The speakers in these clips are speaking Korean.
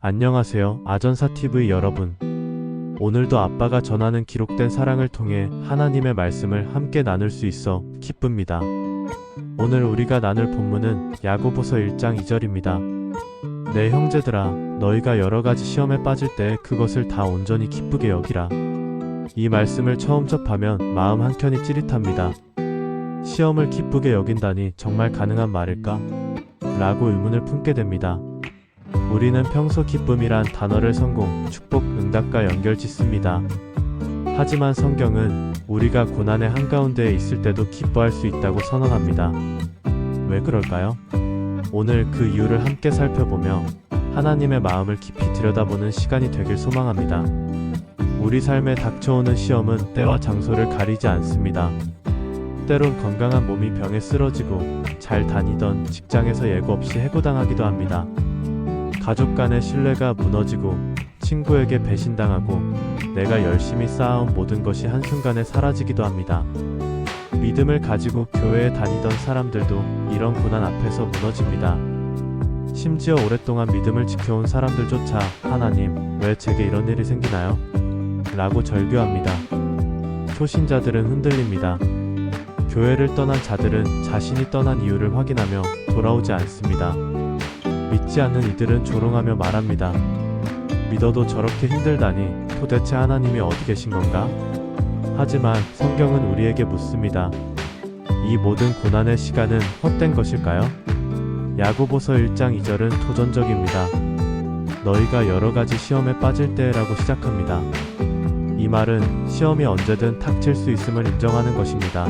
안녕하세요, 아전사TV 여러분. 오늘도 아빠가 전하는 기록된 사랑을 통해 하나님의 말씀을 함께 나눌 수 있어 기쁩니다. 오늘 우리가 나눌 본문은 야고보서 1장 2절입니다. 내 형제들아, 너희가 여러가지 시험에 빠질 때 그것을 다 온전히 기쁘게 여기라. 이 말씀을 처음 접하면 마음 한켠이 찌릿합니다. 시험을 기쁘게 여긴다니 정말 가능한 말일까? 라고 의문을 품게 됩니다. 우리는 평소 기쁨이란 단어를 성공, 축복, 응답과 연결 짓습니다. 하지만 성경은 우리가 고난의 한가운데에 있을 때도 기뻐할 수 있다고 선언합니다. 왜 그럴까요? 오늘 그 이유를 함께 살펴보며 하나님의 마음을 깊이 들여다보는 시간이 되길 소망합니다. 우리 삶에 닥쳐오는 시험은 때와 장소를 가리지 않습니다. 때론 건강한 몸이 병에 쓰러지고 잘 다니던 직장에서 예고 없이 해고당하기도 합니다. 가족 간의 신뢰가 무너지고 친구에게 배신당하고 내가 열심히 쌓아온 모든 것이 한순간에 사라지기도 합니다. 믿음을 가지고 교회에 다니던 사람들도 이런 고난 앞에서 무너집니다. 심지어 오랫동안 믿음을 지켜온 사람들조차 하나님, 왜 제게 이런 일이 생기나요? 라고 절규합니다. 초신자들은 흔들립니다. 교회를 떠난 자들은 자신이 떠난 이유를 확인하며 돌아오지 않습니다. 믿지 않는 이들은 조롱하며 말합니다. 믿어도 저렇게 힘들다니 도대체 하나님이 어디 계신 건가? 하지만 성경은 우리에게 묻습니다. 이 모든 고난의 시간은 헛된 것일까요? 야고보서 1장 2절은 도전적입니다. 너희가 여러가지 시험에 빠질 때라고 시작합니다. 이 말은 시험이 언제든 닥칠 수 있음을 인정하는 것입니다.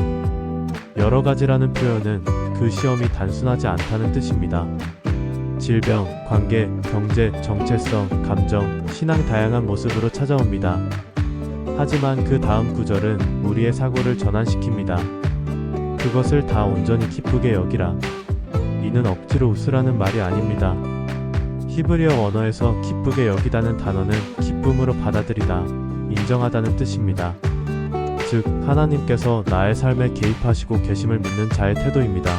여러가지라는 표현은 그 시험이 단순하지 않다는 뜻입니다. 질병, 관계, 경제, 정체성, 감정, 신앙 다양한 모습으로 찾아옵니다. 하지만 그 다음 구절은 우리의 사고를 전환시킵니다. 그것을 다 온전히 기쁘게 여기라. 이는 억지로 웃으라는 말이 아닙니다. 히브리어 언어에서 기쁘게 여기다는 단어는 기쁨으로 받아들이다, 인정하다는 뜻입니다. 즉, 하나님께서 나의 삶에 개입하시고 계심을 믿는 자의 태도입니다.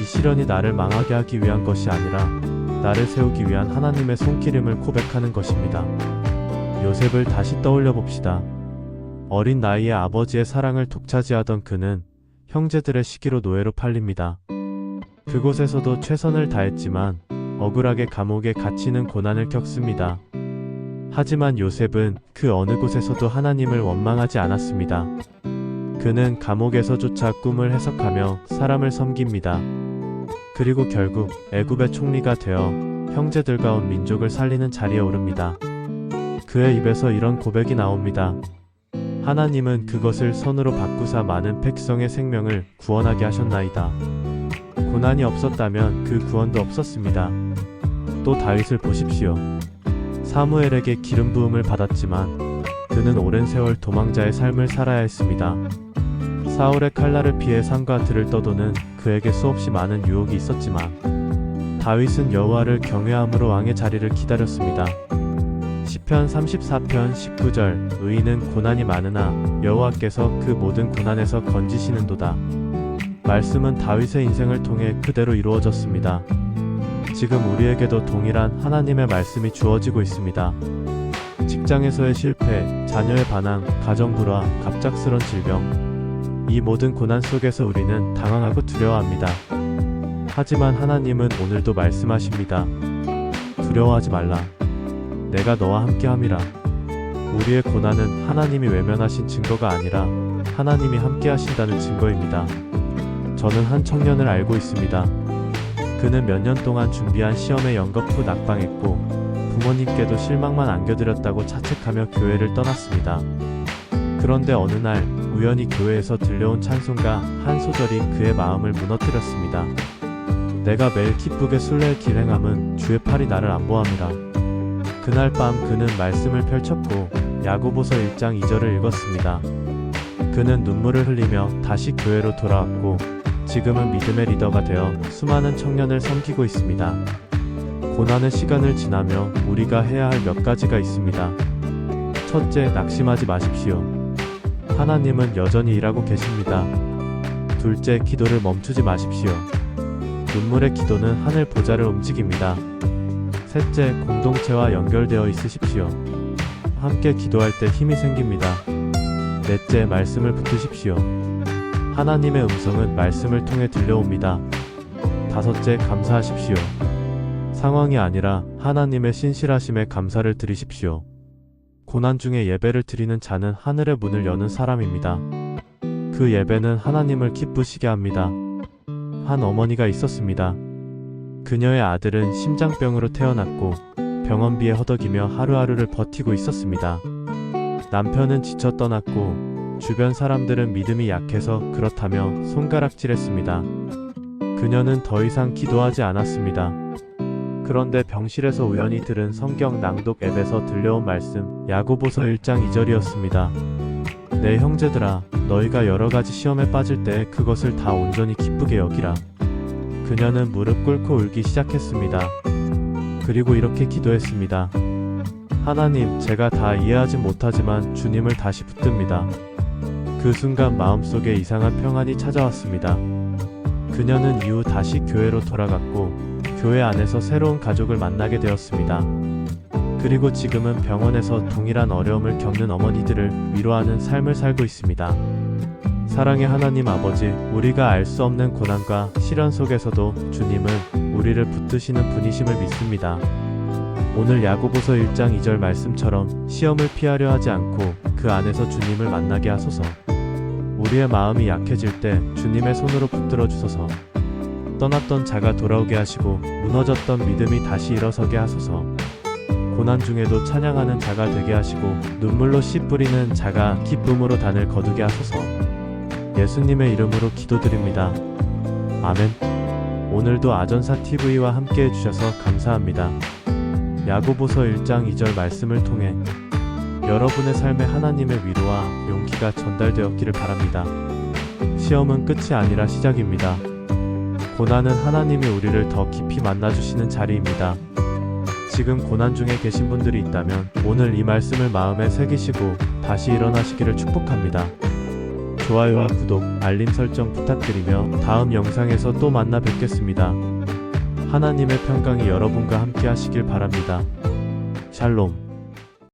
이 시련이 나를 망하게 하기 위한 것이 아니라 나를 세우기 위한 하나님의 손길임을 고백하는 것입니다. 요셉을 다시 떠올려 봅시다. 어린 나이에 아버지의 사랑을 독차지하던 그는 형제들의 시기로 노예로 팔립니다. 그곳에서도 최선을 다했지만 억울하게 감옥에 갇히는 고난을 겪습니다. 하지만 요셉은 그 어느 곳에서도 하나님을 원망하지 않았습니다. 그는 감옥에서조차 꿈을 해석하며 사람을 섬깁니다. 그리고 결국 애굽의 총리가 되어 형제들과 온 민족을 살리는 자리에 오릅니다. 그의 입에서 이런 고백이 나옵니다. 하나님은 그것을 선으로 바꾸사 많은 백성의 생명을 구원하게 하셨나이다. 고난이 없었다면 그 구원도 없었습니다. 또 다윗을 보십시오. 사무엘에게 기름 부음을 받았지만 그는 오랜 세월 도망자의 삶을 살아야 했습니다. 사울의 칼날을 피해 산과 들을 떠도는 그에게 수없이 많은 유혹이 있었지만 다윗은 여호와를 경외함으로 왕의 자리를 기다렸습니다. 시편 34편 19절 의인은 고난이 많으나 여호와께서 그 모든 고난에서 건지시는도다. 말씀은 다윗의 인생을 통해 그대로 이루어졌습니다. 지금 우리에게도 동일한 하나님의 말씀이 주어지고 있습니다. 직장에서의 실패, 자녀의 반항, 가정 불화, 갑작스런 질병, 이 모든 고난 속에서 우리는 당황하고 두려워합니다. 하지만 하나님은 오늘도 말씀하십니다. 두려워하지 말라. 내가 너와 함께함이라. 우리의 고난은 하나님이 외면하신 증거가 아니라 하나님이 함께하신다는 증거입니다. 저는 한 청년을 알고 있습니다. 그는 몇 년 동안 준비한 시험에 연거푸 낙방했고 부모님께도 실망만 안겨드렸다고 자책하며 교회를 떠났습니다. 그런데 어느 날 우연히 교회에서 들려온 찬송가 한 소절이 그의 마음을 무너뜨렸습니다. 내가 매일 기쁘게 순례의 길 행함은 주의 팔이 나를 안보함이라. 그날 밤 그는 말씀을 펼쳤고 야고보서 1장 2절을 읽었습니다. 그는 눈물을 흘리며 다시 교회로 돌아왔고 지금은 믿음의 리더가 되어 수많은 청년을 섬기고 있습니다. 고난의 시간을 지나며 우리가 해야 할 몇 가지가 있습니다. 첫째, 낙심하지 마십시오. 하나님은 여전히 일하고 계십니다. 둘째, 기도를 멈추지 마십시오. 눈물의 기도는 하늘 보좌를 움직입니다. 셋째, 공동체와 연결되어 있으십시오. 함께 기도할 때 힘이 생깁니다. 넷째, 말씀을 붙드십시오. 하나님의 음성은 말씀을 통해 들려옵니다. 다섯째, 감사하십시오. 상황이 아니라 하나님의 신실하심에 감사를 드리십시오. 고난 중에 예배를 드리는 자는 하늘의 문을 여는 사람입니다. 그 예배는 하나님을 기쁘시게 합니다. 한 어머니가 있었습니다. 그녀의 아들은 심장병으로 태어났고 병원비에 허덕이며 하루하루를 버티고 있었습니다. 남편은 지쳐 떠났고 주변 사람들은 믿음이 약해서 그렇다며 손가락질했습니다. 그녀는 더 이상 기도하지 않았습니다. 그런데 병실에서 우연히 들은 성경 낭독 앱에서 들려온 말씀, 야고보서 1장 2절이었습니다. 내 형제들아, 너희가 여러 가지 시험에 빠질 때 그것을 다 온전히 기쁘게 여기라. 그녀는 무릎 꿇고 울기 시작했습니다. 그리고 이렇게 기도했습니다. 하나님, 제가 다 이해하지 못하지만 주님을 다시 붙듭니다. 그 순간 마음속에 이상한 평안이 찾아왔습니다. 그녀는 이후 다시 교회로 돌아갔고 교회 안에서 새로운 가족을 만나게 되었습니다. 그리고 지금은 병원에서 동일한 어려움을 겪는 어머니들을 위로하는 삶을 살고 있습니다. 사랑의 하나님 아버지, 우리가 알 수 없는 고난과 시련 속에서도 주님은 우리를 붙드시는 분이심을 믿습니다. 오늘 야고보서 1장 2절 말씀처럼 시험을 피하려 하지 않고 그 안에서 주님을 만나게 하소서. 우리의 마음이 약해질 때 주님의 손으로 붙들어 주소서. 떠났던 자가 돌아오게 하시고 무너졌던 믿음이 다시 일어서게 하소서. 고난 중에도 찬양하는 자가 되게 하시고 눈물로 씨 뿌리는 자가 기쁨으로 단을 거두게 하소서. 예수님의 이름으로 기도드립니다. 아멘. 오늘도 아전사 TV와 함께 해주셔서 감사합니다. 야고보서 1장 2절 말씀을 통해 여러분의 삶에 하나님의 위로와 용기가 전달되었기를 바랍니다. 시험은 끝이 아니라 시작입니다. 고난은 하나님이 우리를 더 깊이 만나주시는 자리입니다. 지금 고난 중에 계신 분들이 있다면 오늘 이 말씀을 마음에 새기시고 다시 일어나시기를 축복합니다. 좋아요와 구독, 알림 설정 부탁드리며 다음 영상에서 또 만나 뵙겠습니다. 하나님의 평강이 여러분과 함께 하시길 바랍니다. 샬롬.